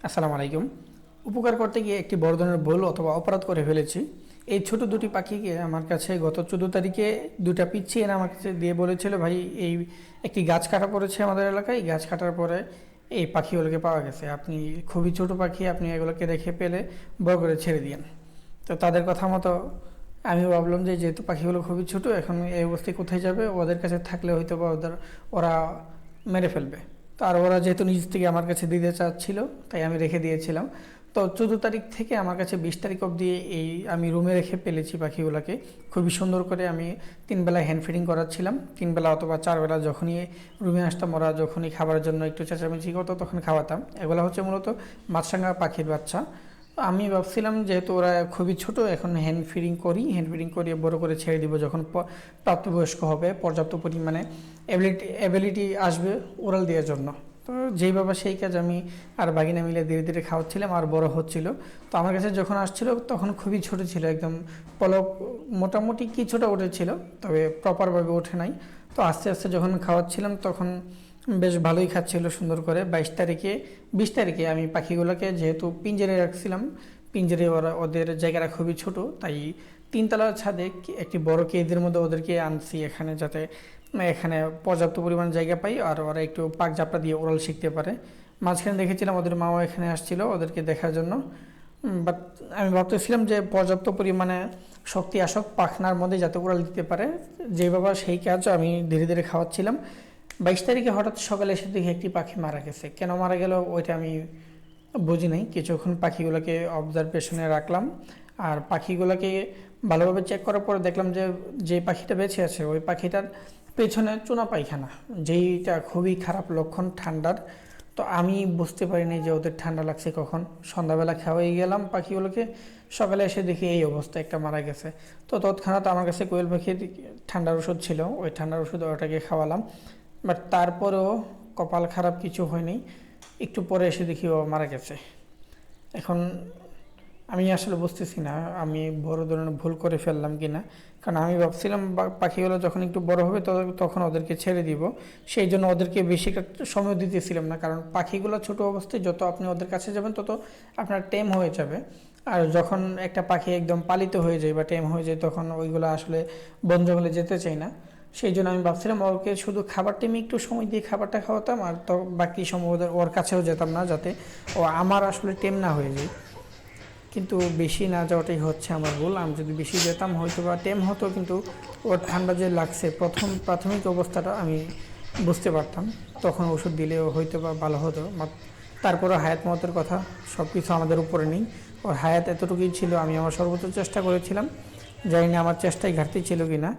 আসসালামু আলাইকুম। উপকার করতে গিয়ে একটি বড় ধরনের ভুল অথবা অপরাধ করে ফেলেছি। এই ছোট দুটি পাখিকে আমার কাছে গত 14 তারিখে দুটা পিচ্ছি এনে আমার কাছে দিয়ে বলেছিল, ভাই এই একটি গাছ কাটা পড়েছে আমাদের এলাকায়, গাছ কাটার পরে এই পাখিগুলোকে পাওয়া গেছে, আপনি খুবই ছোট পাখি, আপনি এগুলোকে রেখে পেলে বড় করে ছেড়ে দিন। তো তাদের কথা মতো আমি ভাবলাম যে যেহেতু পাখিগুলো খুবই ছোট, এখন এই অবস্থায় কোথায় যাবে, ওদের কাছে থাকলে হয়তো বা ওরা মেরে ফেলবে। তো আর ওরা যেহেতু নিজ থেকে আমার কাছে দিতে চাচ্ছিল, তাই আমি রেখে দিয়েছিলাম। তো 14 তারিখ থেকে আমার কাছে 20 তারিখ অবধি এই আমি রুমে রেখে ফেলেছি পাখিগুলোকে। খুবই সুন্দর করে আমি 3 বেলা হ্যান্ড ফিডিং করাচ্ছিলাম। 3 বেলা অথবা 4 বেলা যখনই রুমে আসতাম, ওরা যখনই খাবারের জন্য একটু চেঁচামেচি করতো তখন খাওয়াতাম। এগুলো হচ্ছে মূলত মাছরাঙা পাখির বাচ্চা। আমি ভাবছিলাম যেহেতু ওরা খুবই ছোট, এখন হ্যান্ড ফিডিং করি, হ্যান্ড ফিডিং করিয়ে বড় করে ছেড়ে দিব যখন প্রাপ্তবয়স্ক হবে, পর্যাপ্ত পরিমাণে অ্যাবিলিটি আসবে ওরাল দেওয়ার জন্য। তো যেই বাবা সেই কাজ, আমি আর বাগিনা মিলে ধীরে ধীরে খাওয়াচ্ছিলাম আর বড় হচ্ছিল। তো আমার কাছে যখন আসছিল তখন খুবই ছোট ছিল, একদম পলক মোটামুটি কিছুটা উঠেছিল, তবে প্রপারভাবে ওঠে নাই। তো আস্তে আস্তে যখন খাওয়াচ্ছিলাম তখন বেশ ভালোই খাচ্ছিল সুন্দর করে। 22 তারিখে 20 তারিখে আমি পাখিগুলোকে যেহেতু পিঞ্জরে রাখছিলাম, পিঞ্জরে ওদের জায়গাটা খুবই ছোট, তাই 3 তলার ছাদে একটি বড় কেজের মধ্যে ওদেরকে আনছি এখানে, যাতে এখানে পর্যাপ্ত পরিমাণ জায়গা পাই আর ওরা একটু পাক জাপটা দিয়ে ওরাল শিখতে পারে। মাঝখানে দেখেছিলাম ওদের মাও এখানে আসছিল ওদেরকে দেখার জন্য, বাট আমি ভাবতেছিলাম যে পর্যাপ্ত পরিমাণে শক্তি আসক পাখনার মধ্যে যাতে ওরাল দিতে পারে। যে বাবা সেই কাজ আমি ধীরে ধীরে খাওয়াচ্ছিলাম। 22 তারিখে হঠাৎ সকালে এসে দেখি একটি পাখি মারা গেছে। কেন মারা গেল ওইটা আমি বুঝি নাই। কিছুক্ষণ পাখিগুলোকে অবজারভেশনে রাখলাম আর পাখিগুলোকে ভালোভাবে চেক করার পরে দেখলাম যে যে পাখিটা বেঁচে আছে ওই পাখিটার পেছনে চুনা পায়খানা, যেইটা খুবই খারাপ লক্ষণ ঠান্ডার। তো আমি বুঝতে পারিনি যে ওদের ঠান্ডা লাগছে কখন। সন্ধ্যাবেলা খাওয়াই গেলাম পাখিগুলোকে, সকালে এসে দেখি এই অবস্থা, একটা মারা গেছে। তো তৎক্ষণাৎ আমার কাছে কোয়েল পাখির ঠান্ডার ওষুধ ছিল, ওই ঠান্ডার ওষুধ ওটাকে খাওয়ালাম। বাট তারপরেও কপাল খারাপ কিছু হয়নি, একটু পরে এসে দেখি ও মারা গেছে। এখন আমি আসলে বুঝতেছি না আমি বড় ধরনের ভুল করে ফেললাম কি না। কারণ আমি ভাবছিলাম পাখিগুলো যখন একটু বড় হবে তখন ওদেরকে ছেড়ে দিব, সেই জন্য ওদেরকে বেশি সময় দিতেছিলাম না। কারণ পাখিগুলো ছোট অবস্থায় যত আপনি ওদের কাছে যাবেন তত আপনার টেম হয়ে যাবে। আর যখন একটা পাখি একদম পালিত হয়ে যায় বা টেম হয়ে যায় তখন ওইগুলো আসলে বন জঙ্গলে যেতে চাই না। সেই জন্য আমি ভাবছিলাম ওকে শুধু খাবার টাইমে একটু সময় দিয়ে খাবারটা খাওয়াতাম, আর তো বাকি সময় ওর কাছেও যেতাম না, যাতে ও আমার আসলে টেম না হয়ে যায়। কিন্তু বেশি না যাওয়াটাই হচ্ছে আমার ভুল। আমি যদি বেশি যেতাম হয়তো বা টেম হতো, কিন্তু ওর ঠান্ডা যে লাগছে প্রাথমিক অবস্থাটা আমি বুঝতে পারতাম, তখন ওষুধ দিলেও হয়তো বা ভালো হতো। তারপরে হায়াত মতের কথা, সব কিছু আমাদের উপরে নেই। ওর হায়াত এতটুকুই ছিল, আমি আমার সর্বোচ্চ চেষ্টা করেছিলাম, জানি না আমার চেষ্টায় ঘাটতি ছিল কি না।